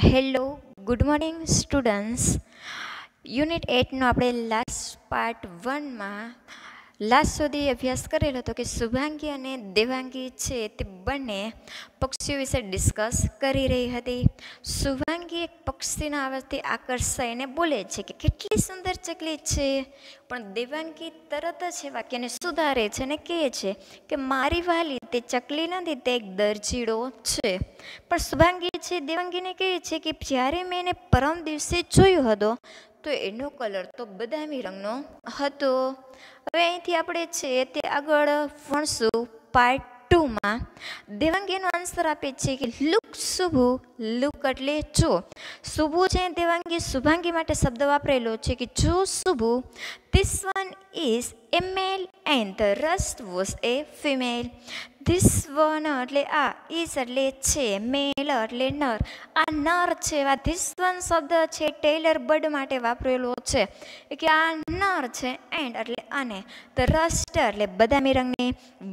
Hello good morning students. Unit 8નો આપણે last part 1માં last સુધી અભ્યાસ કરેલો હતો કે શુભાંગી અને દેવાંગી છે તે બંને પક્ષીઓ વિશે ડિસ્કસ કરી રહી હતી. શુભાંગી એક પક્ષીના અવાજથી આકર્ષાઈને બોલે છે કે કેટલી સુંદર ચકલી છે, પણ દેવાંગી તરત જ એ વાક્યને સુધારે છે અને કહે છે કે મારી વાલી તે ચકલી નથી, તે એક દરજીડો છે. પણ શુભાંગી છે દેવાંગીને કહે છે કે જ્યારે મેં એને પરમ દિવસે જોયો હતો તો એનો કલર તો બદામી રંગનો હતો. હવે અહીંથી આપણે છે તે આગળ ભણશું પાર્ટ 2માં. દેવાંગીનો આન્સર આપે છે કે લુક શુભુ, લુક એટલે જો. શુભુ છે દેવાંગી શુભાંગી માટે શબ્દ વાપરેલો છે કે જો Shubhu, this one is a male and the rust was a female. This one એટલે આ, ઇઝ એટલે છે, મેલ એટલે નર, આ નર છે. આ ધીસ વન શબ્દ છે ટેલર બર્ડ માટે વાપરેલો છે કે આ નર છે. એન્ડ એટલે અને, ધ રસ્ટ એટલે બદામી રંગની,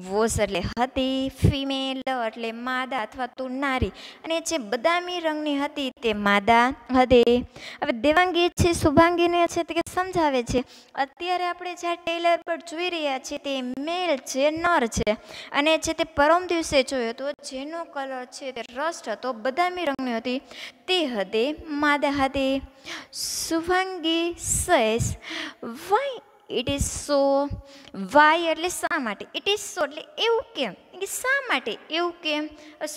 વોઝ એટલે હતી, ફિમેલ એટલે માદા અથવા તો નારી, અને જે બદામી રંગની હતી તે માદા હતી. હવે દેવાંગી છે શુભાંગીને છે તે સમજાવે છે અત્યારે આપણે જ્યાં ટેલર પર જોઈ રહ્યા છીએ તે મેલ છે, નર છે, અને જે તે પરમ દિવસે જોયો હતો જેનો કલર છે તે રસ્ટ હતો, બદામી રંગની હતી, તે હતી માદા હતી. Shubhangi says why it is so. Why એટલે શા માટે, ઇટ ઇઝ સો એટલે એવું કેમ, કે શા માટે એવું કેમ.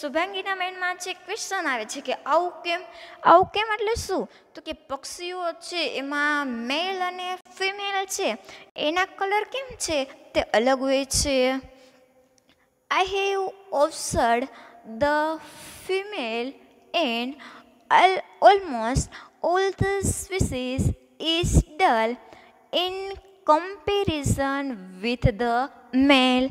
શુભાંગીના માઇન્ડમાં છે ક્વેશ્ચન આવે છે કે આવું કેમ, આવું કેમ એટલે શું, તો કે પક્ષીઓ છે એમાં મેલ અને ફિમેલ છે એના કલર કેમ છે તે અલગ હોય છે. I have observed the female in almost all the species is dull in comparison with the male.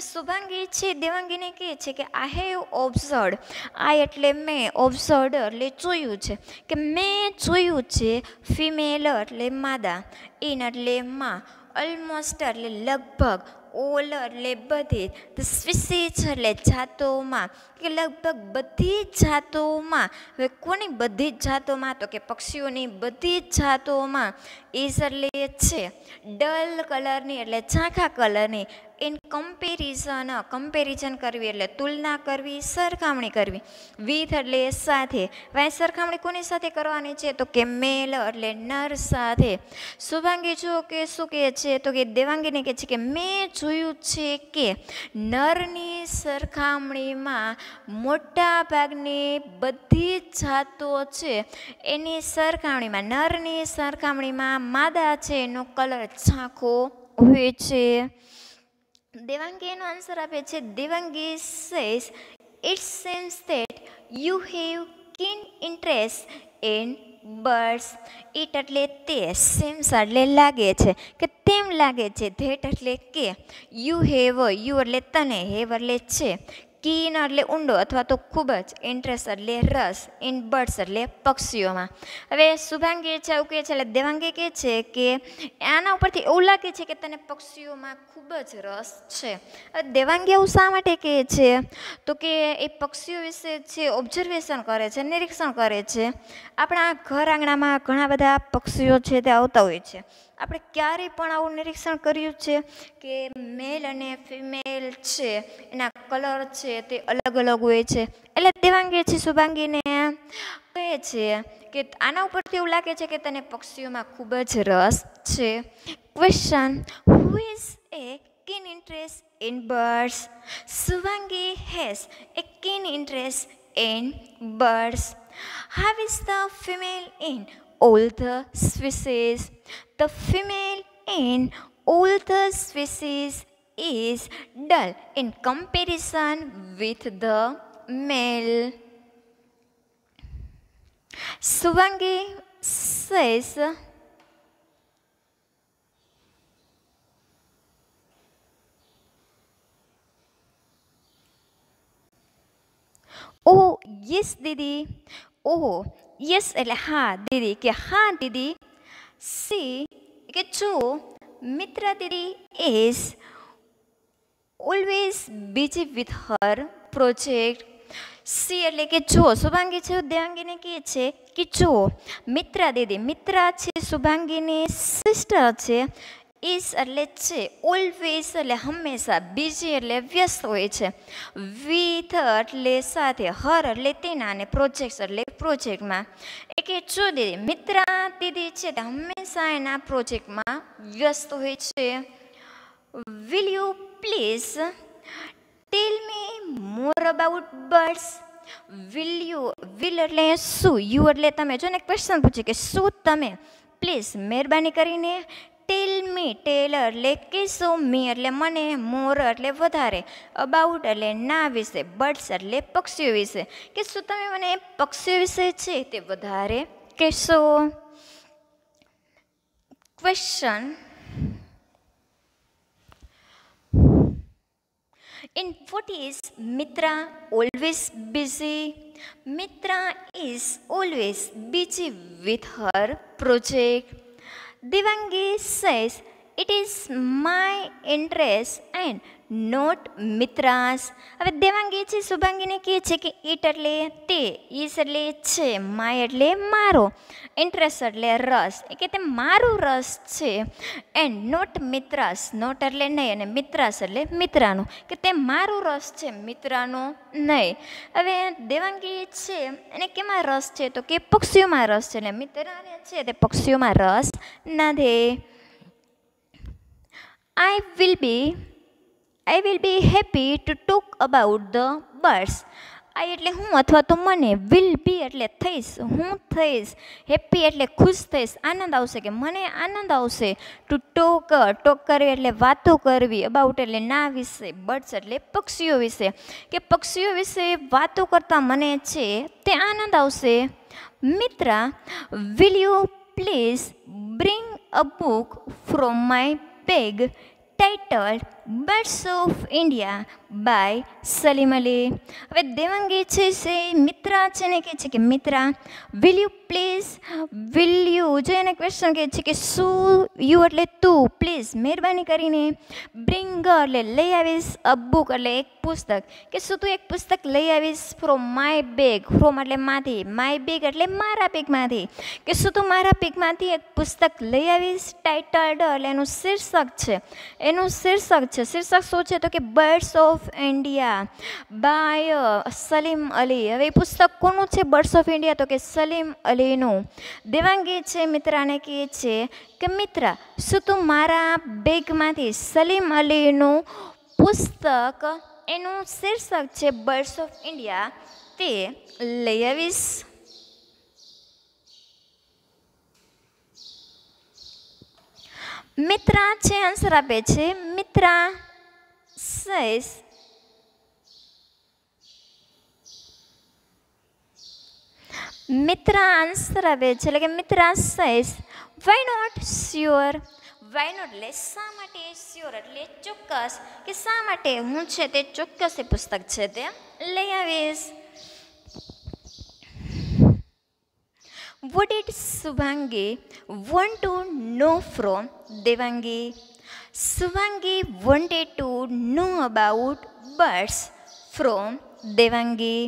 Shubhangi છે દેવાંગીને કહે છે કે આઈ હેવ ઓબ્ઝર્વડ, આ એટલે મેં, ઓબ્ઝર્વડ એટલે જોયું છે, કે મેં જોયું છે, ફિમેલ એટલે માદા, ઇન એટલે માં, ઓલમોસ્ટ એટલે લગભગ, ઓલ એટલે બધી, ધ સ્પીસીસ એટલે જાતોમાં, કે લગભગ બધી જાતોમાં. હવે કોની બધી જ જાતોમાં, તો કે પક્ષીઓની બધી જ જાતોમાં. ઇઝ એટલે છે, ડલ કલરની એટલે ઝાંખા કલરની, ઇન કમ્પેરિઝન, કમ્પેરિઝન કરવી એટલે તુલના કરવી, સરખામણી કરવી, વિથ એટલે સાથે. હવે સરખામણી કોની સાથે કરવાની છે, તો કે મેલ એટલે નર સાથે. શુભાંગી જો કે શું કહે છે, તો કે દેવાંગીને કહે છે કે મેં જોયું છે કે નરની સરખામણીમાં મોટા ભાગની બધી જ જાતો છે એની સરખામણીમાં, નરની સરખામણીમાં માદા છે એનો કલર ઝાંખો હોય છે. દેવાંગી એનો આન્સર આપે છે. Devangi says it Sam's that you have keen interest in birds. It એટલે તે, સેમ્સ એટલે લાગે છે, કે તેમ લાગે છે, ધેટ એટલે કે, યુ હેવ, યુ એટલે તને, હેવ એટલે છે, કીન એટલે ઊંડો અથવા તો ખૂબ જ, ઇન્ટરેસ્ટ એટલે રસ, ઇન બર્ડ્સ એટલે પક્ષીઓમાં. હવે શુભાંગી છે એવું કહે છે એટલે દેવાંગી કહે છે કે આના ઉપરથી એવું લાગે છે કે તને પક્ષીઓમાં ખૂબ જ રસ છે. દેવાંગી એવું શા માટે કહે છે, તો કે એ પક્ષીઓ વિશે છે ઓબ્ઝર્વેશન કરે છે, નિરીક્ષણ કરે છે. આપણા ઘર આંગણામાં ઘણા બધા પક્ષીઓ છે તે આવતા હોય છે. આપણે ક્યારેય પણ આવું નિરીક્ષણ કર્યું છે કે મેલ અને ફિમેલ છે એના કલર છે તે અલગ અલગ હોય છે. એટલે દેવાંગી છે શુભાંગીને કહે છે કે આના ઉપરથી એવું લાગે છે કે તને પક્ષીઓમાં ખૂબ જ રસ છે. Question, who is A keen interest in birds? Subhangi has a keen interest in birds. How is the female in all the species? The female in all the species is dull in comparison with the male. Subhangi says, oh yes Didi, oh yes એટલે હા દીદી, કે હા દીદી. C કે જો, મિત્ર દીદી is always busy with her project. She એટલે કે જો શુભાંગી છે દેવાંગીને કહે છે કે જો મિત્રા દીદી, મિત્રા છે શુભાંગીની સિસ્ટર છે. ઇઝ એટલે છે, ઓલવેઝ એટલે હંમેશા, બિઝી એટલે વ્યસ્ત હોય છે, વિથ એટલે સાથે, હર એટલે તેના, અને પ્રોજેક્ટ એટલે પ્રોજેક્ટમાં. એ કે જો દીદી, મિત્રા દીદી છે તે હંમેશા એના પ્રોજેક્ટમાં વ્યસ્ત હોય છે. Will you please tell me more about birds. Will એટલે શું, યુ એટલે તમે. જો ને ક્વેશ્ચન પૂછે કે શું તમે, પ્લીઝ મહેરબાની કરીને, ટેલ મી, ટેલ એટલે કહેશો, મી એટલે મને, મોર એટલે વધારે, અબાઉટ એટલે ના વિશે, બર્ડ્સ એટલે પક્ષીઓ વિશે, કે શું તમે મને પક્ષીઓ વિશે છે તે વધારે કહેશો. Question: In what is Mitra always busy? Mitra is always busy with her project. Devangi says, it is my interest and not Mitra's. હવે દેવાંગી છે શુભાંગીને કહે છે કે ઇટ એટલે તે, ઇસ એટલે છે, માય એટલે મારો, ઇન્ટરેસ્ટ એટલે રસ, એ કે તે મારું રસ છે, એન્ડ નોટ મિત્રાસ, નોટ એટલે નહીં, અને મિત્રાસ એટલે મિત્રાનું, કે તે મારું રસ છે, મિત્રાનો નહીં. હવે દેવાંગી છે એને કેમાં રસ છે, તો કે પક્ષીઓમાં રસ છે, એટલે મિત્રાને છે તે પક્ષીઓમાં રસ નથી. I will be happy to talk about the birds. I એટલે હું અથવા તો મને, will be એટલે થઈશ, હું થઈશ, હેપી એટલે ખુશ થઈશ, આનંદ આવશે, કે મને આનંદ આવશે, ટુ ટોક કરવી એટલે વાતો કરવી, અબાઉટ એટલે ના વિશે, બર્ડ્સ એટલે પક્ષીઓ વિશે, કે પક્ષીઓ વિશે વાતો કરતાં મને છે તે આનંદ આવશે. Mitra, will you please bring a book from my bag titled Birds of India by Salim Ali. હવે દેવાંગી છે મિત્રા છે ને કહે છે કે Mitra, will you please, will you જો એને ક્વેશ્ચન કહે છે કે શું, યુ એટલે તું, પ્લીઝ મહેરબાની કરીને, બ્રિંગ એટલે લઈ આવીશ, અ બુક એટલે એક પુસ્તક, કે શું તું એક પુસ્તક લઈ આવીશ, ફ્રોમ માય બેગ, ફ્રોમ એટલે માંથી, માય બેગ એટલે મારા બેગમાંથી, કે શું તું મારા બેગમાંથી એક પુસ્તક લઈ આવીશ. ટાઇટલ્ડ એટલે એનું શીર્ષક છે, એનું શીર્ષક છે, શીર્ષક શું છે તો કે birds of India by Salim Ali. હવે એ પુસ્તક કોનું છે, બર્ડ્સ ઓફ ઇન્ડિયા, તો કે સલીમ અલીનું. દેવાંગી છે મિત્રાને કહે છે કે મિત્રા, શું તું મારા બેગમાંથી સલીમ અલીનું પુસ્તક, એનું શીર્ષક છે બર્ડ્સ ઓફ ઇન્ડિયા, તે લઈ આવીશ. મિત્રા છે આન્સર આપે છે. મિત્રા says, મિત્રા આન્સર આપે છે એટલે કે Mitra says, why not, sure. why not એટલે શા માટે, sure એટલે ચોક્કસ, કે શા માટે હું છે તે ચોક્કસ એ પુસ્તક છે તે લઈ આવીશ. What did Subhangi want to know from Devangi? Subhangi wanted to know about birds from Devangi.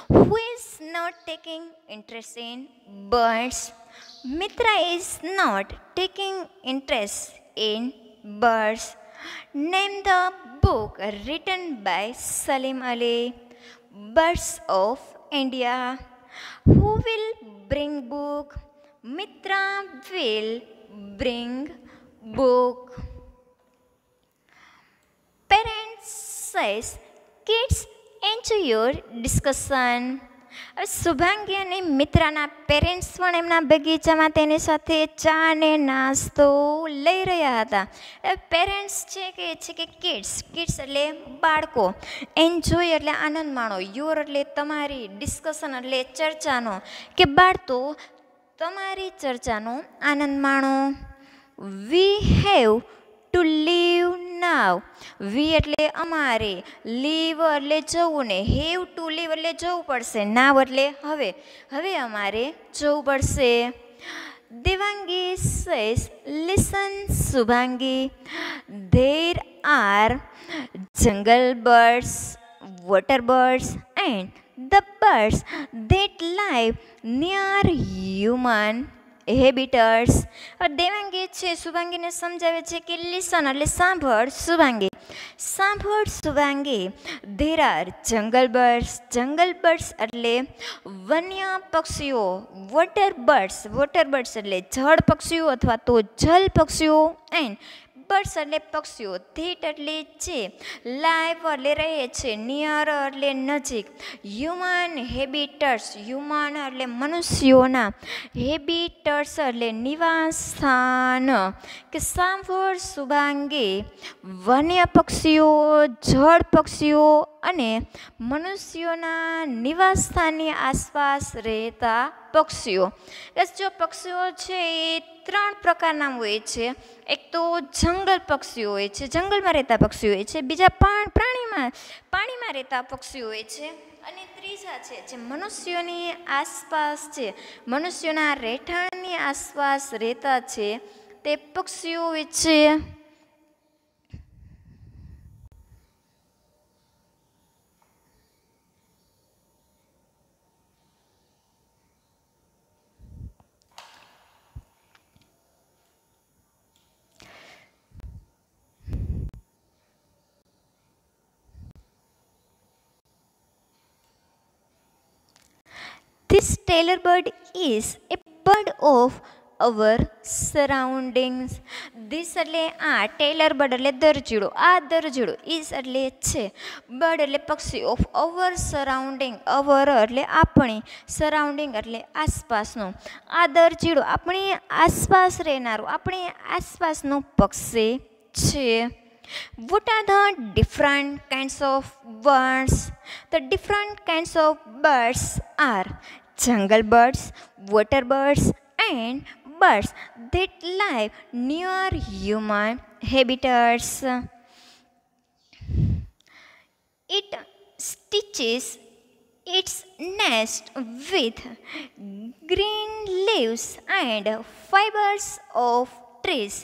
Who is not taking interest in birds? Mitra is not taking interest in birds. Name the book written by Salim Ali, Birds of India. Who will bring book? Mitra will bring book. Parents says, kids enjoy your discussion. Shubhangi અને મિત્રાના parents પણ એમના બગીચામાં તેની સાથે ચા અને નાસ્તો લઈ રહ્યા હતા. પેરેન્ટ્સ છે કે કિડ્સ એટલે બાળકો, એન્જોય એટલે આનંદ માણો, યોર એટલે તમારી, ડિસ્કશન એટલે ચર્ચાનો, કે બાળકો તમારી ચર્ચાનો આનંદ માણો. વી હેવ ટુ લીવ નાવ. વી એટલે અમારે, લીવ એટલે જવું, ને હેવ ટુ લીવ એટલે જવું પડશે, નાવ એટલે હવે, હવે અમારે જવું પડશે. Devangi says, listen Subhangi, there are jungle birds, water birds and the birds that live near human habitats. Devangi છે શુભાંગીને સમજાવે છે કે લિસન એટલે સાંભળ શુભાંગી, સાંભળ શુભાંગી. ધેર આર જંગલ બર્ડ્સ એટલે વન્ય પક્ષીઓ. વોટર બર્ડ્સ એટલે જળ પક્ષીઓ અથવા તો જલ પક્ષીઓ. એન્ડ બર્ડ્સ એટલે પક્ષીઓ. ધીટ એટલે છે, લાઈવ એટલે રહે છે, નિયર એટલે નજીક, હ્યુમન હેબિટટ્સ એટલે મનુષ્યોના, હેબિટટ્સ એટલે નિવાસ સ્થાન. કે સાંભળ શુભાંગી, વન્ય પક્ષીઓ, જળ પક્ષીઓ અને મનુષ્યોના નિવાસ સ્થાનની આસપાસ રહેતા પક્ષીઓ. જો પક્ષીઓ છે એ 3 પ્રકારના હોય છે. એક તો જંગલ પક્ષીઓ હોય છે, જંગલમાં રહેતા પક્ષીઓ હોય છે. બીજા પાણીમાં રહેતા પક્ષીઓ હોય છે. અને ત્રીજા છે જે મનુષ્યોની આસપાસ છે, મનુષ્યોના રહેઠાણની આસપાસ રહેતા છે તે પક્ષીઓ હોય છે. This tailor bird is a bird of our surroundings. This એટલે ટેલર બર્ડ એટલે દરજીડો. દરજીડો is એટલે છે, બર્ડ એટલે પક્ષી, ઓફ અવર સરાઉન્ડિંગ, અવર એટલે આપણી, સરાઉન્ડિંગ એટલે આસપાસનું. દરજીડો આપણી આસપાસ રહેનારું, આપણી આસપાસનું પક્ષી છે. What are the different kinds of birds? The different kinds of birds are jungle birds, water birds and birds that live near human habitats. It stitches its nest with green leaves and fibers of trees.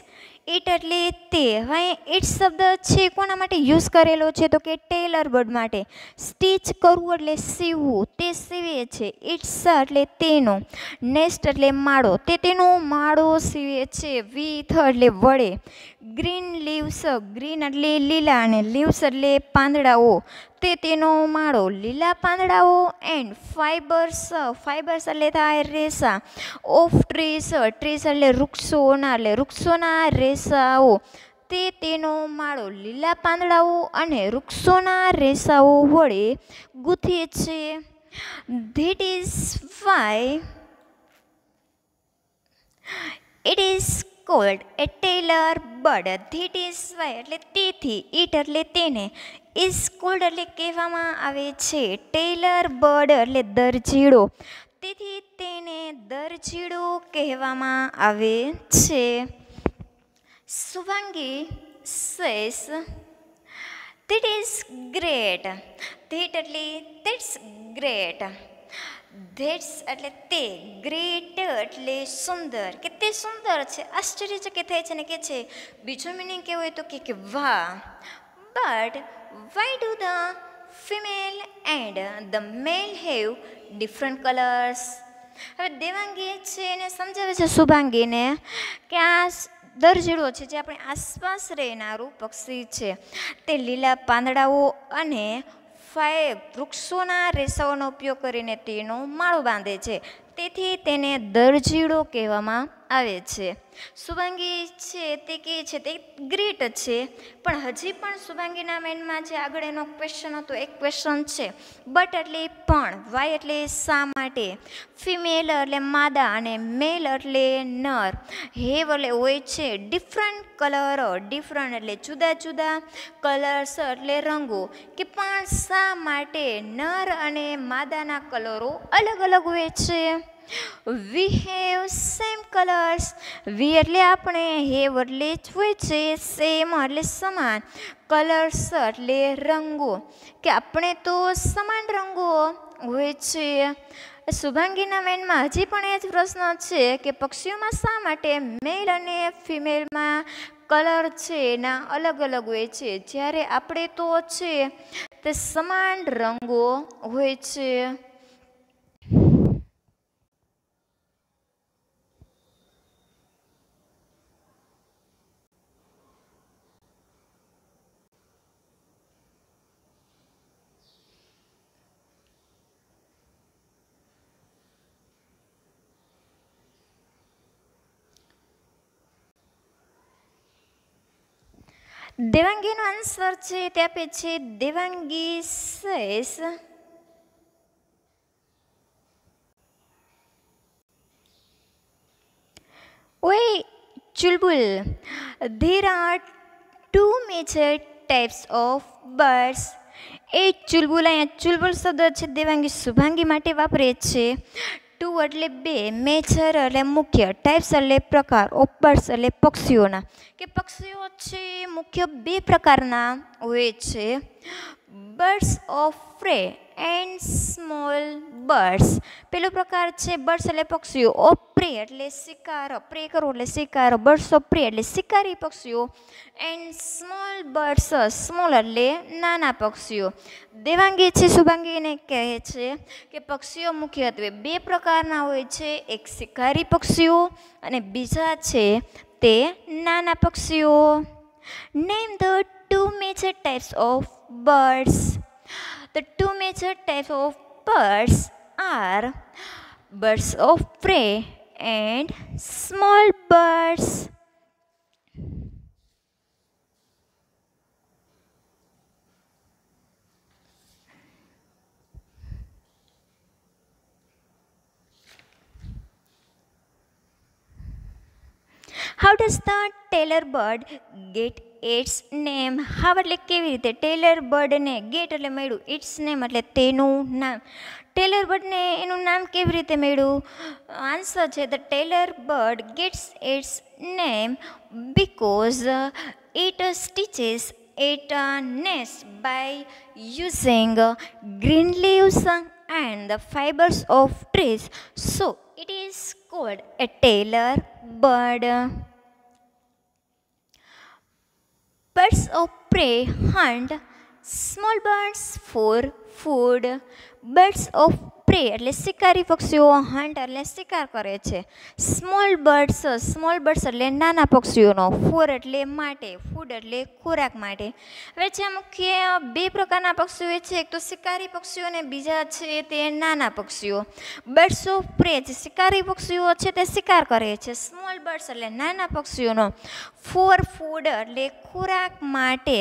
It એટલે તે. હવે it શબ્દ છે કોના માટે use કરેલો છે તો કે ટેલર બર્ડ માટે. સ્ટીચ કરવું એટલે સીવવું, તે સીવે છે. ઇટ્સ એટલે તેનો, નેસ્ટ એટલે માળો, તે તેનો માળો સીવે છે. વિથ એટલે વડે, ગ્રીન લીવ્સ, ગ્રીન એટલે લીલા અને લીવ્સ એટલે પાંદડાઓ, તે તેનો માળો, લીલા પાંદડાઓ. એન્ડ ફાઈબર્સ એટલે થાય રેસા, ઓફ ટ્રીસ એટલે વૃક્ષોના રેસાઓ, તે તેનો માળો, લીલા પાંદડાઓ અને વૃક્ષોના રેસાઓ વડે ગૂંથે છે. That is why it is called a tailor bird. That is why એટલે તેથી, it એટલે તેને, is called એટલે કહેવામાં આવે છે, ટેલર બર્ડ એટલે દરજીડો, તેથી તેને દરજીડો કહેવામાં આવે છે. Shubhangi says that is great. That એટલે that's great. ધેટ્સ એટલે તે, ગ્રેટ એટલે સુંદર, કે તે સુંદર છે. આશ્ચર્યચકિત થાય છે ને કે છે. બીજો મિનિંગ કેવો હોય તો કે વાહ. But why do the female and the male have different colours? હવે દેવાંગી છે એને સમજાવે છે શુભાંગીને કે આ દરજીડો છે જે આપણી આસપાસ રહેનારું પક્ષી છે, તે લીલા પાંદડાઓ અને વૃક્ષોના રેસાઓનો ઉપયોગ કરીને તેનો માળો બાંધે છે, તેથી તેને દરજીડો કહેવામાં આવે છે. શુભાંગી છે તે કહે છે તે ગ્રેટ છે, પણ હજી પણ શુભાંગીના માઇન્ડમાં જે આગળ એનો ક્વેશ્ચન હતો એક ક્વેશ્ચન છે. બટ એટલે પણ, વાય એટલે શા માટે, ફિમેલ એટલે માદા અને મેલ એટલે નર, હેવ એટલે હોય છે, ડિફરન્ટ કલર, ડિફરન્ટ એટલે જુદા જુદા, કલર્સ એટલે રંગો, કે પણ શા માટે નર અને માદાના કલરો અલગ અલગ હોય છે. We have same colors. We એટલે આપણે, have એટલે જ હોય છે, સેમ એટલે સમાન, કલર્સ એટલે રંગો, કે આપણે તો સમાન રંગો હોય છે. શુભાંગીના માઇન્ડમાં હજી પણ એ જ પ્રશ્ન છે કે પક્ષીઓમાં શા માટે મેલ અને ફિમેલમાં કલર છે એના અલગ અલગ હોય છે, જ્યારે આપણે તો છે તે સમાન રંગો હોય છે. દેવાંગીનો આન્સર છે તે આપે છે દેવાંગી સેસ ઓય Chulbul, there are two major types of birds. એ ચુલબુલ, અહીંયા ચુલબુલ શબ્દ છે દેવાંગી શુભાંગી માટે વાપરે છે. ટુ એટલે બે, મેજર એટલે મુખ્ય, ટાઈપ્સ એટલે પ્રકાર, ઓફ બર્ડ્સ એટલે પક્ષીઓના, કે પક્ષીઓ છે મુખ્ય બે પ્રકારના હોય છે. Birds of pre and small birds. પેલો પ્રકાર છે બર્ડ્સ એટલે પક્ષીઓ, ઓફ પ્રે એટલે શિકાર, પ્રે કરવો એટલે શિકાર, બર્ડ્સ ઓફ પ્રે એટલે શિકારી પક્ષીઓ, એન્ડ સ્મોલ બર્ડ્સ, સ્મોલ એટલે નાના પક્ષીઓ. દેવાંગી છે શુભાંગીને કહે છે કે પક્ષીઓ મુખ્યત્વે બે પ્રકારના હોય છે, એક શિકારી પક્ષીઓ અને બીજા છે તે નાના પક્ષીઓ. Name the two major types of birds. The two major types of birds are birds of prey and small birds. How does the tailor bird get its name? How એટલે કેવી રીતે? ટેલર બર્ડને ગેટ એટલે મળ્યું, it's name એટલે તેનું નામ. Taylor બર્ડને એનું નામ કેવી રીતે મળ્યું? આન્સર છે the tailor bird gets its name because it stitches its nest by using green leaves and the fibers of trees. So it is called a tailor bird. Birds of prey hunt small birds for food. Birds of prey એટલે શિકારી પક્ષીઓ, hunt એટલે શિકાર કરે છે. Small birds એટલે નાના પક્ષીઓનો, ફોર એટલે માટે, ફૂડ એટલે ખોરાક માટે. હવે જે મુખ્ય બે પ્રકારના પક્ષીઓ હોય છે, એક તો શિકારી પક્ષીઓ અને બીજા છે તે નાના પક્ષીઓ. બર્ડ્સ ઓફ પ્રે જે શિકારી પક્ષીઓ છે તે શિકાર કરે છે. સ્મોલ બર્ડ્સ એટલે નાના પક્ષીઓનો, ફોર ફૂડ એટલે ખોરાક માટે.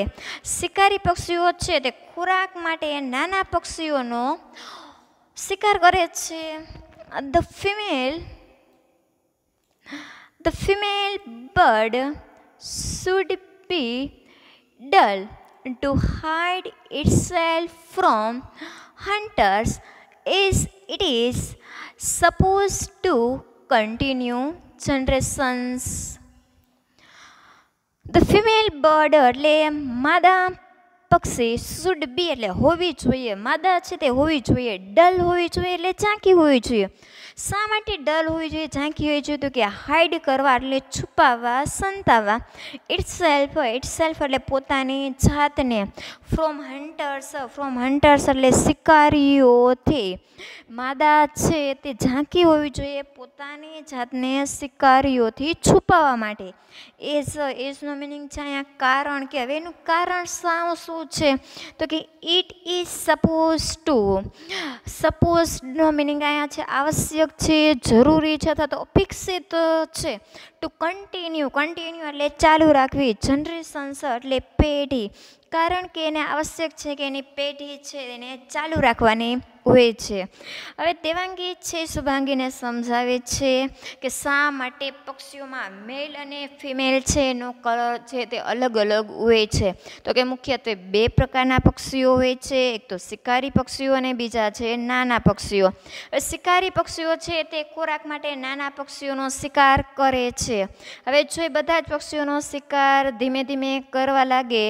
શિકારી પક્ષીઓ છે તે ખોરાક માટે નાના પક્ષીઓનો શિકાર કરે છે. The female bird should be dull to hide itself from hunters as it is supposed to continue generations. The female bird એટલે માદા પક્ષી, શુડ બી એટલે હોવી જોઈએ, માદા છે તે હોવી જોઈએ, ડલ હોવી જોઈએ એટલે ઝાંકી હોવી જોઈએ. શા માટે ડલ હોવી જોઈએ, ઝાંકી હોવી જોઈએ? તો કે હાઈડ કરવા એટલે છુપાવવા, સંતાવવા. ઇટસેલ્ફ એટલે પોતાની જાતને. ફ્રોમ હન્ટર્સ એટલે શિકારીઓથી. માદા છે તે ઝાંકી હોવી જોઈએ પોતાની જાતને શિકારીઓથી છુપાવવા માટે. એઝનો મિનિંગ છે અહીંયા કારણ, કે હવે એનું કારણ શું છે તો કે ઇટ ઇઝ સપોઝનો મિનિંગ અહીંયા છે આવશ્યક છે, જરૂરી છે અથવા તો અપેક્ષિત છે. ટુ કન્ટિન્યુ એટલે ચાલુ રાખવી. જનરેશન્સ એટલે પેઢી, કારણ કે એને આવશ્યક છે કે એની પેઢી છે એને ચાલુ રાખવાની હોય છે. હવે દેવાંગી છે શુભાંગીને સમજાવે છે કે શા માટે પક્ષીઓમાં મેલ અને ફિમેલ છે એનો કલર છે તે અલગ અલગ હોય છે. તો કે મુખ્યત્વે બે પ્રકારના પક્ષીઓ હોય છે, એક તો શિકારી પક્ષીઓ અને બીજા છે નાના પક્ષીઓ. શિકારી પક્ષીઓ છે તે ખોરાક માટે નાના પક્ષીઓનો શિકાર કરે છે. હવે જો એ બધા જ પક્ષીઓનો શિકાર ધીમે ધીમે કરવા લાગે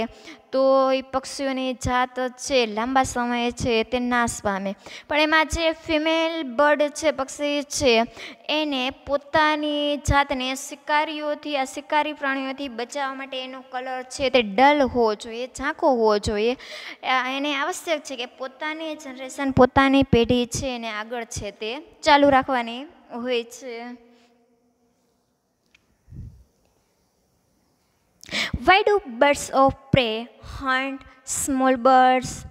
તો એ પક્ષીઓની જાત છે લાંબા સમયે છે તે નાશ પામે. પણ એમાં જે ફિમેલ બર્ડ છે, પક્ષી છે, એને પોતાની જાતને શિકારીઓથી, આ શિકારી પ્રાણીઓથી બચાવવા માટે એનો કલર છે તે ડલ હોવો જોઈએ, ઝાંખો હોવો જોઈએ. એને આવશ્યક છે કે પોતાની જનરેશન, પોતાની પેઢી છે એને આગળ છે તે ચાલુ રાખવાની હોય છે. Why do birds of prey hunt small birds?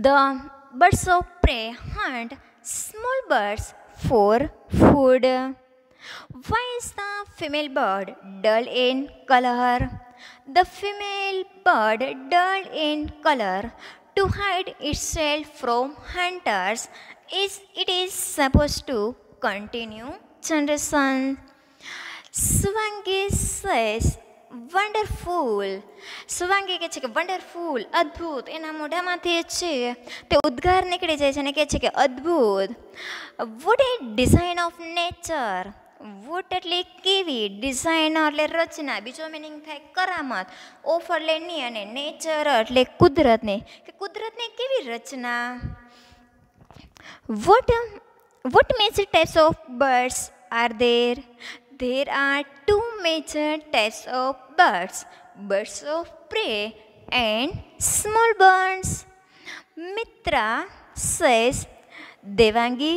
The birds of prey hunt small birds for food. Why is the female bird dull in color? The female bird dull in color to hide itself from hunters, is it is supposed to continue generation. Suvangi says wonderful. Suvangi કહે છે કે wonderful, અદ્ભુત. એના મોઢામાંથી છે તે ઉદ્ગાર નીકળી જાય છે અને કહે છે કે અદ્ભુત. What a design of nature. What એટલે કેવી, ડિઝાઇન એટલે રચના, બીજો મિનિંગ થાય કરામત, ઓફ એટલે ની અને નેચર એટલે કુદરતની, કે કુદરતની કેવી રચના. What major types of birds are there? There are two major types of birds, birds of prey and small birds. Mitra says, Devangi,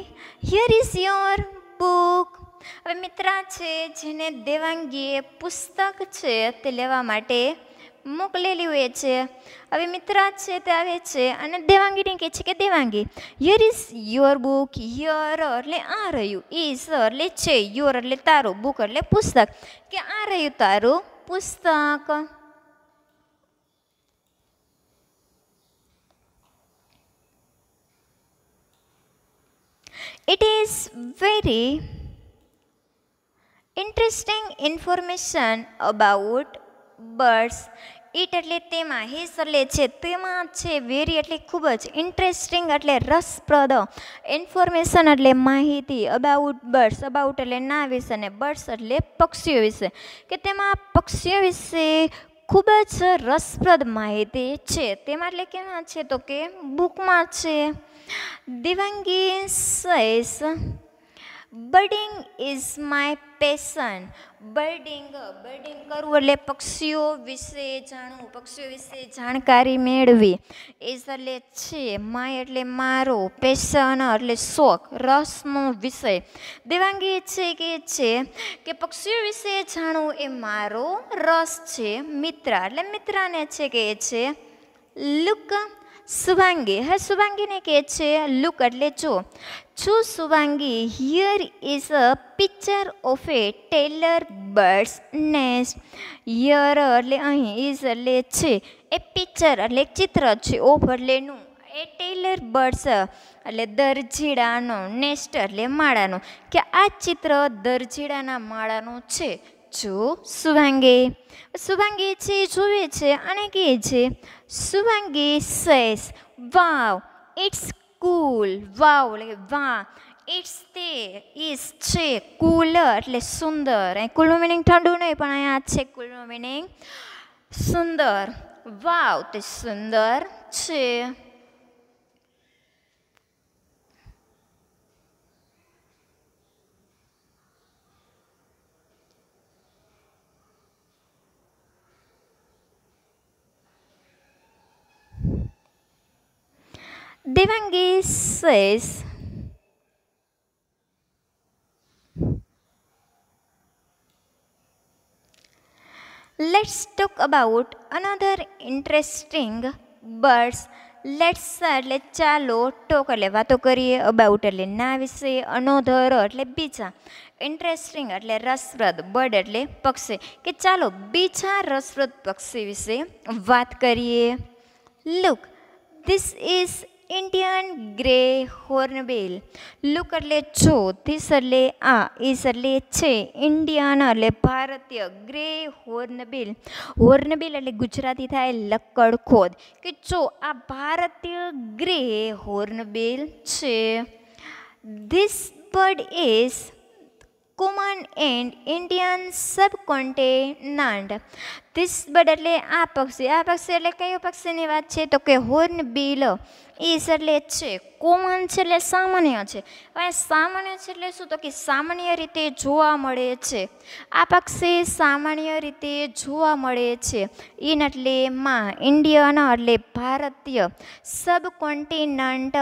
here is your book. હવે મિત્રા છે જેને દેવાંગીએ પુસ્તક છે તે લેવા માટે મોકલેલી હોય છે. હવે મિત્રા છે તે આવે છે અને દેવાંગીને કહે છે કે Devangi, here is your book. Here એટલે આ રહ્યું, ઇઝ એટલે છે, યોર એટલે તારું, બુક એટલે પુસ્તક, કે આ રહ્યું તારું પુસ્તક. It is very interesting information about birds. It એટલે તેમાં, હિસ એટલે છે, તેમાં છે, વેરી એટલે ખૂબ જ, ઇન્ટરેસ્ટિંગ એટલે રસપ્રદ, ઇન્ફોર્મેશન એટલે માહિતી, અબાઉટ બર્ડ્સ, અબાઉટ એટલે ના વિશે અને બર્ડ્સ એટલે પક્ષીઓ વિશે, કે તેમાં પક્ષીઓ વિશે ખૂબ જ રસપ્રદ માહિતી છે. તેમાં એટલે કેમાં છે તો કે બુકમાં છે. Devangi says, birding is my passion. Birding કરવું એટલે પક્ષીઓ વિશે જાણવું, પક્ષીઓ વિશે જાણકારી મેળવી. ઇઝ એટલે છે, માય એટલે મારો, પેશન એટલે શોખ, રસનો વિષય. દેવાંગી છે કે પક્ષીઓ વિશે જાણવું એ મારો રસ છે. મિત્રા એટલે મિત્રાને છે કે છે લુક. શુભાંગી, હવે શુભાંગીને કહે છે લુક એટલે જો. Shubhangi, here is a picture of a tailor bird's nest. Here એટલે અહીં, ઇઝ એટલે છે, એ પિક્ચર એટલે ચિત્ર છે, ઓફ એટલે નું, એ ટેલર બર્ડ્સ એટલે દરજીડાનો, નેસ્ટ એટલે માળાનો, કે આ ચિત્ર દરજીડાના માળાનું છે. જો શુભાંગી છે જોવે છે અને કહે છે. શુભાંગી સેઝ, વાવ, ઇટ્સ કુલ. વાવ એટલે વાહ, ઇટ્સ તે, ઇઝ છે, કુલ એટલે સુંદર. અહીં કુલનું મિનિંગ ઠંડુ નહીં, પણ અહીંયા છે કુલનું મિનિંગ સુંદર. વાવ તે સુંદર છે. Devangi says, let's talk about another interesting birds. Let's એટલે ચાલો, ટોક એટલે વાતો કરીએ, અબાઉટ એટલે ના વિશે, અનોધર એટલે બીજા, ઇન્ટરેસ્ટિંગ એટલે રસપ્રદ, બર્ડ એટલે પક્ષી, કે ચાલો બીજા રસપ્રદ પક્ષી વિશે વાત કરીએ. Look, this is Indian grey hornbill. Look એટલે જો, ધીસ એટલે આ, ઇઝ એટલે છે, ઇન્ડિયન એટલે ભારતીય, ગ્રે હોર્નબિલ. હોર્નબિલ એટલે ગુજરાતી થાય લક્કડખોદ, કે જો આ ભારતીય ગ્રે હોર્નબિલ છે. This bird is common and Indian subcontinent. This bird એટલે આ પક્ષી એટલે કયો પક્ષીની વાત છે તો કે હોર્નબિલ. ઈસ એટલે છે કોમન છે એટલે સામાન્ય છે. હવે સામાન્ય છે એટલે શું તો કે સામાન્ય રીતે જોવા મળે છે. આ પક્ષી સામાન્ય રીતે જોવા મળે છે. ઇન એટલે માં, ઇન્ડિયન એટલે ભારતીય, સબકોન્ટિનન્ટ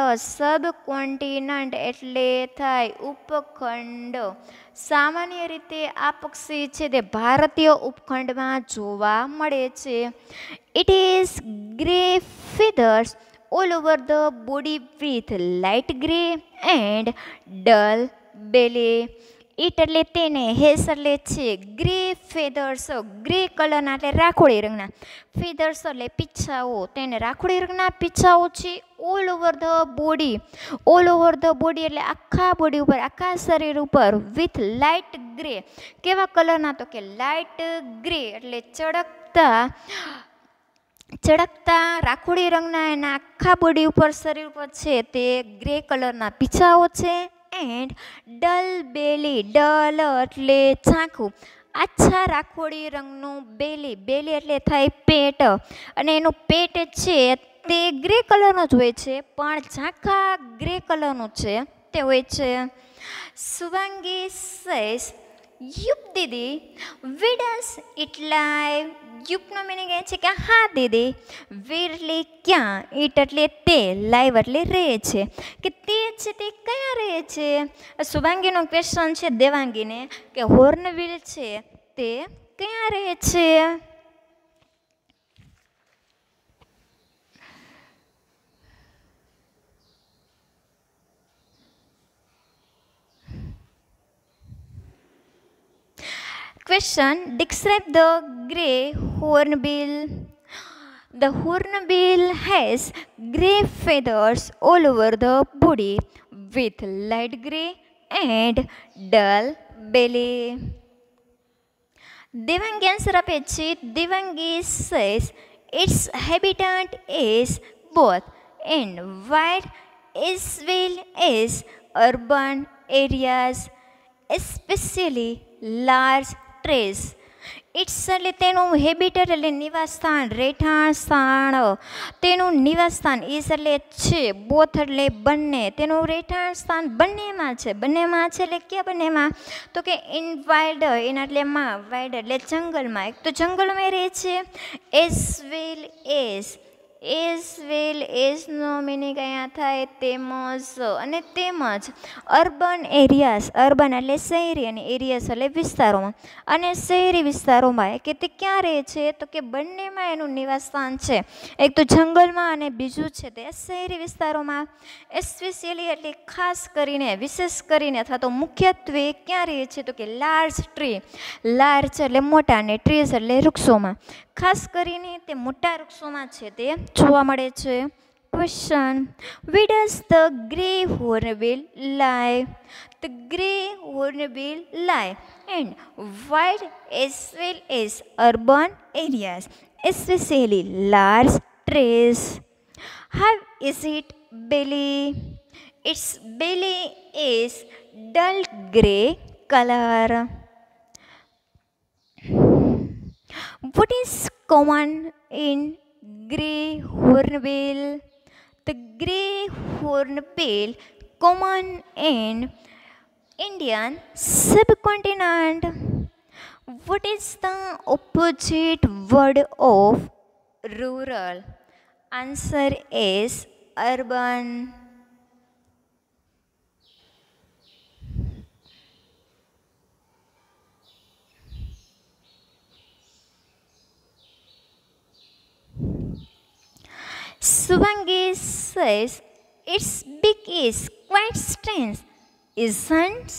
એટલે થાય ઉપખંડ. સામાન્ય રીતે આ પક્ષી છે તે ભારતીય ઉપખંડમાં જોવા મળે છે. It is grey feathers all over the body with light grey and dull belly. It એટલે તેને, હેસ એટલે છે ગ્રે ફેધર્સ, ગ્રે કલરના એટલે રાખોડી રંગના, ફેધર્સ એટલે પીછાઓ, તેને રાખોડી રંગના પીછાઓ છે. All over the body, all over the body એટલે આખા બોડી ઉપર, આખા શરીર ઉપર. વિથ લાઇટ ગ્રે, કેવા કલરના તો કે લાઇટ ગ્રે એટલે ચળકતા રાખોડી રંગના એના આખા બોડી ઉપર, શરીર ઉપર છે તે ગ્રે કલરના પીછાઓ છે. એન્ડ ડલ બેલી, ડલ એટલે ઝાંખું, આછા રાખોડી રંગનું બેલી, બેલી એટલે થાય પેટ, અને એનું પેટ છે તે ગ્રે કલરનું જ હોય છે પણ ઝાંખા ગ્રે કલરનું છે તે હોય છે. શુભાંગી સેઝ, યુપ દીદી, વી ડઝ ઇટ લાઈવ. યુપનો મિનિંગ એ છે કે હા દીદી, વી એટલે ક્યાં, ઇટ એટલે તે, લાઈવ એટલે રહે છે, કે તે છે તે ક્યાં રહે છે. શુભાંગીનો ક્વેશ્ચન છે દેવાંગીને કે હોર્નબિલ છે તે ક્યાં રહે છે. Question, describe the grey hornbill. The hornbill has grey feathers all over the body with light grey and dull belly. Devangi answer આપે છે. Devangi says its habitat is both in wide as well as urban areas, especially large trees. It's એટલે તેનું habitat એટલે નિવાસસ્થાન, રહેઠાણ સ્થાન, તેનું નિવાસસ્થાન. ઇસ એટલે છે, બોથ એટલે બંને, તેનું રહેઠાણ સ્થાન બંનેમાં છે. બંનેમાં છે એટલે ક્યાં બંનેમાં તો કે ઇન વાઇલ્ડ, એના એટલે માં, વાઇલ્ડ એટલે જંગલમાં. એક તો જંગલમાં રહે છે. એઝ વેલ એઝનો મિનિંગ અહીંયા થાય તેમજ, અને તેમજ અર્બન એરિયાઝ, અર્બન એટલે શહેરી અને એરિયાઝ એટલે વિસ્તારોમાં, અને શહેરી વિસ્તારોમાં. કે તે ક્યાં રહે છે તો કે બંનેમાં એનું નિવાસસ્થાન છે. એક તો જંગલમાં અને બીજું છે તે શહેરી વિસ્તારોમાં. એસ્પેશિયલી એટલે ખાસ કરીને, વિશેષ કરીને અથવા તો મુખ્યત્વે ક્યાં રહે છે તો કે લાર્જ ટ્રી, લાર્જ એટલે મોટા અને ટ્રીઝ એટલે વૃક્ષોમાં. ખાસ કરીને તે મોટા વૃક્ષોમાં છે તે જોવા મળે છે. Question, where does the grey hornbill lie? The grey hornbill lie in wide as well as urban areas, especially large trees. How is it belly? Its belly is dull grey color. What is common in grey hornbill? The grey hornbill common in Indian subcontinent. What is the opposite word of rural? Answer is urban. Subhangi says its beak is quite strange, isn't?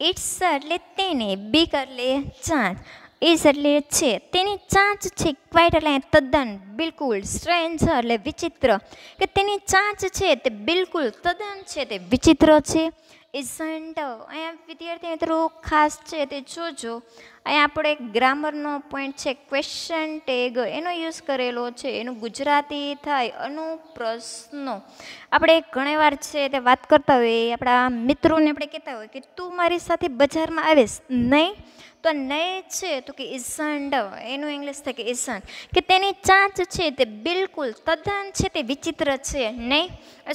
It's એટલે તેને, beak એટલે ચાંચ, is એટલે છે, તેની ચાંચ છે, quite એટલે તદ્દન, બિલકુલ, સ્ટ્રેન્જ એટલે વિચિત્ર, કે તેની ચાંચ છે તે બિલકુલ તદ્દન છે તે વિચિત્ર છે. ઇઝન્ટ અહીંયા વિદ્યાર્થી મિત્રો ખાસ છે તે જોજો. અહીંયા આપણે ગ્રામરનો પોઈન્ટ છે ક્વેશ્ચન ટેગ એનો યુઝ કરેલો છે. એનું ગુજરાતી થાય અનુપ્રશ્નો. આપણે ઘણીવાર છે તે વાત કરતા હોઈએ આપણા મિત્રોને આપણે કહેતા હોય કે તું મારી સાથે બજારમાં આવીશ નહીં, તો નહીં છે તો કે ઇઝન્ટ, એનું ઇંગ્લિશ થાય કે ઇઝન્ટ, કે તેની ચાંચ છે તે બિલકુલ તદ્દન છે તે વિચિત્ર છે નહીં.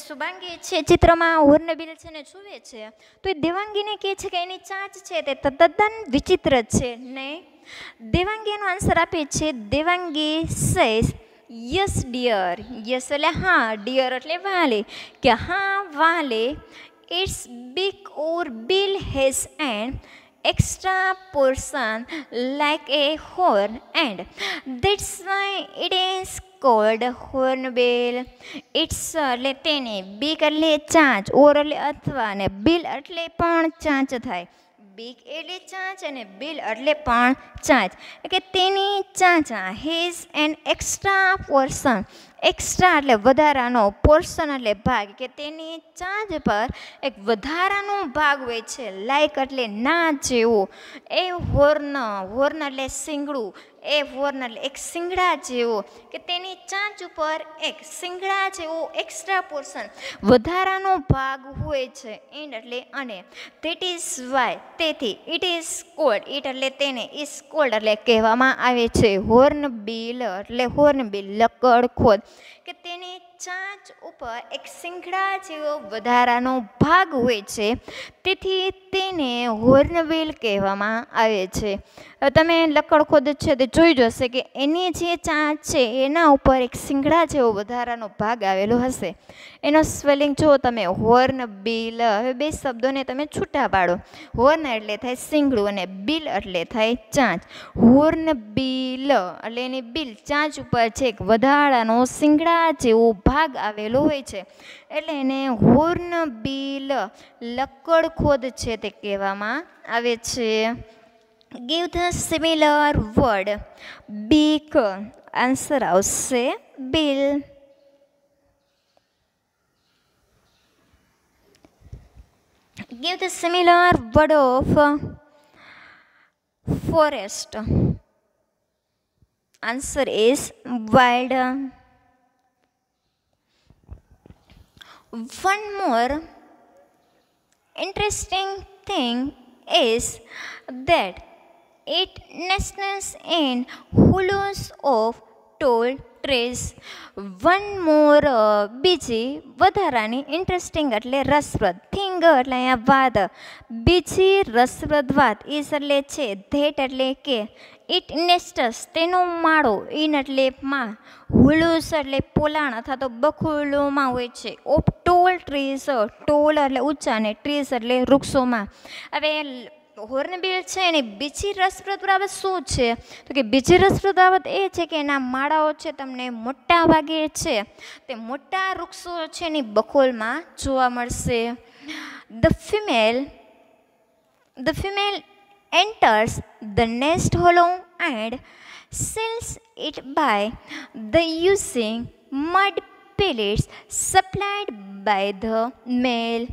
શુભાંગી છે ચિત્રમાં હોર્નબિલ છે ને જુએ છે તો એ દેવાંગીને કહે છે કે એની ચાંચ છે તે તદ્દન વિચિત્ર છે નહીં. દેવાંગી એનો આન્સર આપે છે. Devangi says yes dear. Yes એટલે હા, ડિયર એટલે વાલે, કે હા વાલે, it's beak or bill has an extra portion like a horn, and that's why it is called hornbill. It's એટલે તેને, big એટલે ચાંચ, ઓર એટલે અથવા, ને બિલ એટલે પણ ચાંચ થાય. બિગ એટલે ચાંચ અને બિલ એટલે પણ ચાંચ, કે તેની ચાંચા his an extra portion. Extra એટલે વધારાનો, પોર્શન એટલે ભાગ, કે તેની ચાંચ પર એક વધારાનો ભાગ હોય છે. લાઈક એટલે ના જેવું. એ હોર્ન, હોર્ન એટલે શીંગડું, એ હોર્ન એટલે એક શીંગડા જેવો, કે તેની ચાંચ ઉપર એક શીંગડા જેવો એક્સ્ટ્રા પોર્શન વધારાનો ભાગ હોય છે. એન્ડ એટલે અને. ધેટ ઇઝ વાય તેથી. ઇટ ઇઝ કોલ્ડ, ઇટ એટલે તેને, ઇઝ કોલ્ડ એટલે કહેવામાં આવે છે. હોર્નબિલ એટલે હોર્નબિલ લકડ ખોદ, કે તેની ચાંચ ઉપર એક શીંગડા જેવો વધારાનો ભાગ હોય છે, તેથી તેને હોર્નબિલ કહેવામાં આવે છે. તમે લકડખોદ છે તે જોઈ જશે કે એની જે ચાંચ છે એના ઉપર એક શીંગડા જેવો વધારાનો ભાગ આવેલો હશે. એનો સ્પેલિંગ જુઓ તમે, હોર્નબિલ. હવે બે શબ્દોને તમે છૂટા પાડો. હોર્ન એટલે થાય શીંગડું અને બિલ એટલે થાય ચાંચ. હોર્નબિલ એટલે એની બિલ, ચાંચ ઉપર છે એક વધારાનો શીંગડા જેવો ભાગ આવેલો હોય છે, એટલે એને હોર્નબિલ લકડખોદ છે તે કહેવામાં આવે છે. Give the similar word. Beak. Answer આવશે bill. Give the similar word of forest. Answer is wild. One more interesting thing is that it nests in hollows of tall trees. One more બીજી વધારાની interesting એટલે રસપ્રદ, thing એટલે અહીંયા વાત, બીજી રસપ્રદ વાત, ઇસ એટલે છે, ધેટ એટલે કે, ઇટ નેસ્ટસ તેનો માળો, ઇન એટલે માં, હુલુસ એટલે પોલાણ અથવા તો બખોલોમાં હોય છે, ઓફ ટોલ ટ્રીઝ, ટોલ એટલે ઊંચા ને ટ્રીઝ એટલે વૃક્ષોમાં. હવે હોર્નબિલ છે એની બીજી રસપ્રદ બાબત શું છે તો કે બીજી રસપ્રદ બાબત એ છે કે એના માળાઓ છે તમને મોટા ભાગે છે તે મોટા વૃક્ષો છે એની બખોલમાં જોવા મળશે. The female enters the nest hollow and seals it by the using mud pellets supplied by the male.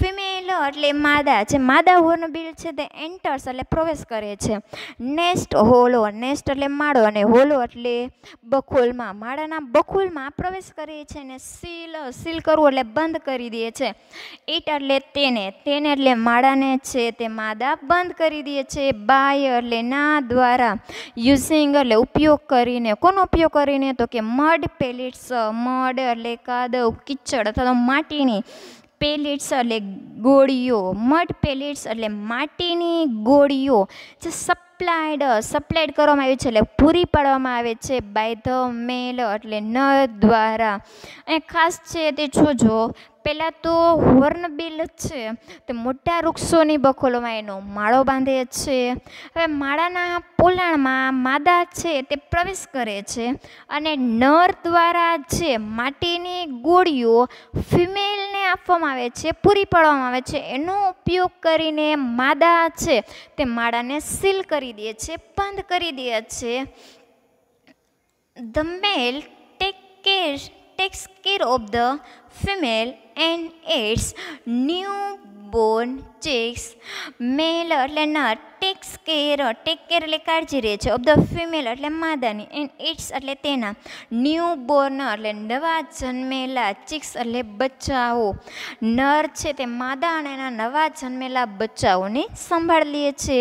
Female એટલે માદા, જે માદા હોર્નબિલ છે તે એન્ટર્સ એટલે પ્રવેશ કરે છે. નેસ્ટ હોલો, નેસ્ટ એટલે માળો અને હોલો એટલે બખોલમાં, માળાના બખોલમાં પ્રવેશ કરે છે અને સીલ કરવું એટલે બંધ કરી દે છે. ઇટ એટલે તેને, તેને એટલે માળાને છે તે માદા બંધ કરી દે છે. બાય એટલે ના દ્વારા, યુઝિંગ એટલે ઉપયોગ કરીને, કોનો ઉપયોગ કરીને તો કે મડ પેલેટ્સ, મડ એટલે કાદવ કીચડ અથવા તો માટીની, પેલેટ્સ એટલે ગોળીઓ, મડ પેલેટ્સ એટલે માટીની ગોળીઓ જે સપ્લાઇડ કરવામાં આવી છે એટલે પૂરી પાડવામાં આવે છે બાય ધ મેલ એટલે નર દ્વારા. અને ખાસ છે તે જોજો, પહેલાં તો હોર્નબિલ છે તે મોટા વૃક્ષોની બખોલોમાં એનો માળો બાંધે છે. હવે માળાના પોલાણમાં માદા છે તે પ્રવેશ કરે છે અને નર દ્વારા જે માટીની ગોળીઓ ફિમેલને આપવામાં આવે છે, પૂરી પાડવામાં આવે છે, એનો ઉપયોગ કરીને માદા છે તે માળાને સીલ કરી દે છે, બંધ કરી દે છે. The male takes care of the female and its new born chicks, male એટલે નર ટેક કેર એટલે કાળજી રહે છે ઓફ ધ ફિમેલ એટલે માદાની, એન્ડ ઇટ્સ એટલે તેના, ન્યૂ બોર્ન એટલે નવા જન્મેલા, ચિક્સ એટલે બચ્ચાઓ, નર છે તે માદા અને એના નવા જન્મેલા બચ્ચાઓની સંભાળ લે છે.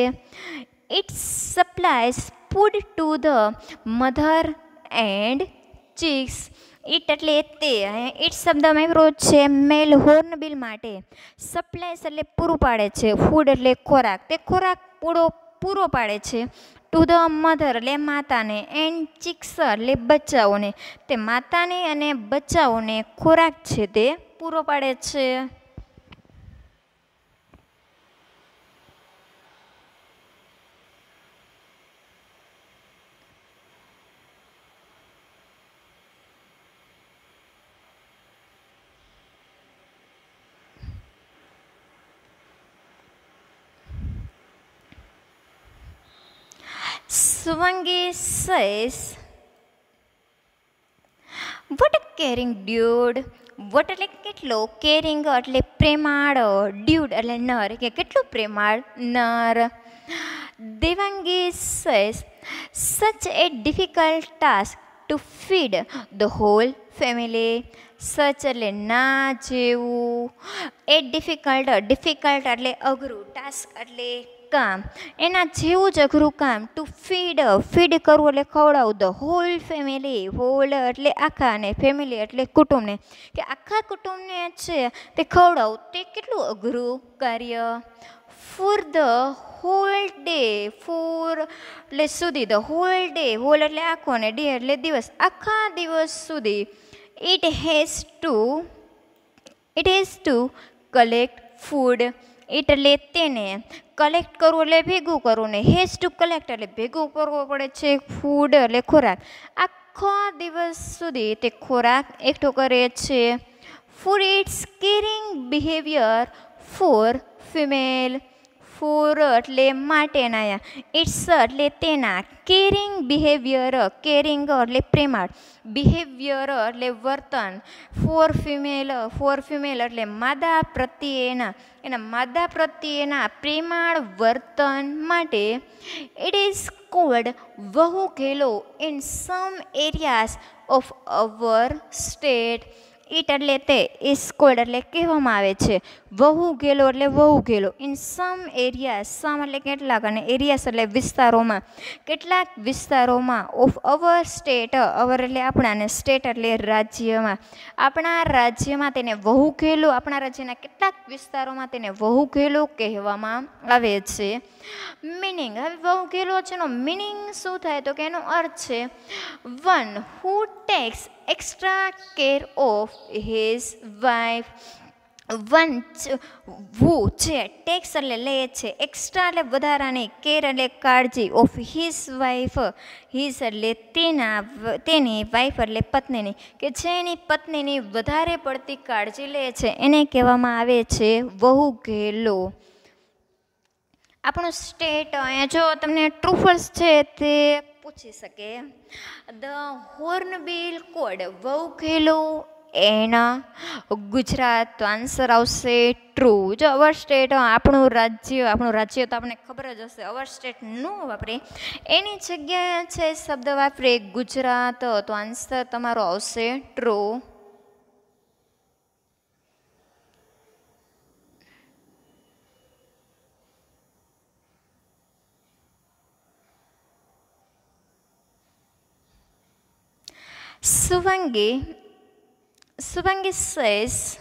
It supplies food to the mother and chicks. It એટલે તે, ઇટ શબ્દમાં એવો છે મેલ હોર્નબિલ માટે, સપ્લાયસ એટલે પૂરું પાડે છે, ફૂડ એટલે ખોરાક, તે ખોરાક પૂરો પાડે છે, ટુ ધ મધર એટલે માતાને, એન્ડ ચિક્સ એટલે બચ્ચાઓને, તે માતાને અને બચ્ચાઓને ખોરાક છે તે પૂરો પાડે છે. Swangi says, what a caring dude. What એટલે કેટલો, કેરિંગ એટલે પ્રેમાળ, ડ્યુડ એટલે નર, કે કેટલું પ્રેમાળ નર. Devangi says, such a difficult task to feed the whole family. સચ એટલે ના જેવું, એ ડિફિકલ્ટ એટલે અઘરું, ટાસ્ક એટલે કામ, એના જેવું જ અઘરું કામ, ટુ ફીડ કરવું એટલે ખવડાવવું, ધ હોલ ફેમિલી, હોલ એટલે આખા અને ફેમિલી એટલે કુટુંબને, કે આખા કુટુંબને છે તે ખવડાવવું, તે કેટલું અઘરું કાર્ય. For the whole day, for એટલે સુધી, ધ હોલ ડે, હોલ એટલે આખો અને ડે એટલે દિવસ, આખા દિવસ સુધી. It has to collect food. It એટલે તેને, કલેક્ટ કરવું એટલે ભેગું કરવું ને, હેઝ ટુ કલેક્ટ એટલે ભેગું કરવું પડે છે, ફૂડ એટલે ખોરાક, આખા દિવસ સુધી તે ખોરાક એકઠો કરે છે. For its caring behavior for female. For એટલે માટેના, ઇટ્સ એટલે તેના, કેરિંગ બિહેવિયર, કેરિંગ એટલે પ્રેમાળ, બિહેવિયર એટલે વર્તન, ફોર ફિમેલ એટલે માદા પ્રત્યેના, એના માદા પ્રત્યેના પ્રેમાળ વર્તન માટે. ઇટ ઇઝ કોલ્ડ વહુઘેલો in some areas of our state. It એટલે તે, ઇઝ કોલ્ડ એટલે કહેવામાં આવે છે, વહુઘેલો એટલે વહુઘેલો, ઇન સમ એરિયા, સમ એટલે કેટલાક અને એરિયાસ એટલે વિસ્તારોમાં, કેટલાક વિસ્તારોમાં, ઓફ અવર સ્ટેટ, અવર એટલે આપણા અને સ્ટેટ એટલે રાજ્યમાં, આપણા રાજ્યમાં તેને વહુઘેલો, આપણા રાજ્યના કેટલાક વિસ્તારોમાં તેને વહુઘેલો કહેવામાં આવે છે. મિનિંગ, હવે વહુઘેલો છે એનો મિનિંગ શું થાય તો કે એનો અર્થ છે one who tax extra care of his wife. One who છે, ટેક્સ એટલે લે છે, એક્સ્ટ્રા એટલે વધારાની, કેર એટલે કાળજી, ઓફ હિઝ વાઇફ, હિઝ એટલે તેની, વાઇફ એટલે પત્નીની, કે જે એની પત્નીની વધારે પડતી કાળજી લે છે એને કહેવામાં આવે છે વહુઘેલો. આપણું સ્ટેટ અહીંયા જો તમને ટ્રુ ફોલ્સ છે તે પૂછી શકે. ધ હોર્નબિલ કોડ વહુઘેલો એના ગુજરાત, તો આન્સર આવશે ટ્રુ. જો અવર સ્ટેટ, આપણું રાજ્ય તો આપણને ખબર જ હશે, અવર સ્ટેટ ન વાપરે, એની જગ્યાએ છે શબ્દ વાપરે ગુજરાત, તો આન્સર તમારો આવશે ટ્રુ. Suvangi says,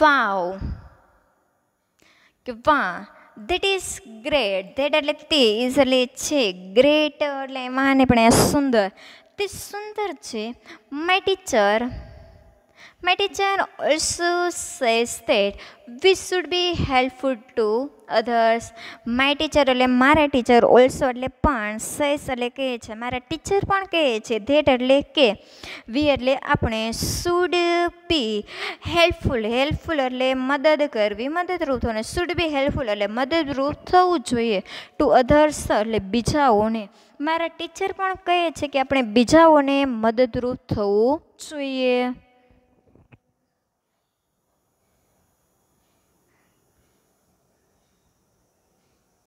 wow, કે વાહ, that is great, that એટલે તે, is એટલે છે, great એટલે મહાન પણ સુંદર, તે સુંદર છે. My teacher also says that we should be helpful to others. My teacher એટલે મારા ટીચર, ઓલ્સો એટલે પણ, says એટલે કહે છે, મારા ટીચર પણ કહે છે, that એટલે કે, we એટલે આપણે, should be helpful એટલે મદદ કરવી, મદદરૂપ થવું, should be helpful એટલે મદદરૂપ થવું જોઈએ, to others એટલે બીજાઓને, મારા ટીચર પણ કહે છે કે આપણે બીજાઓને મદદરૂપ થવું જોઈએ.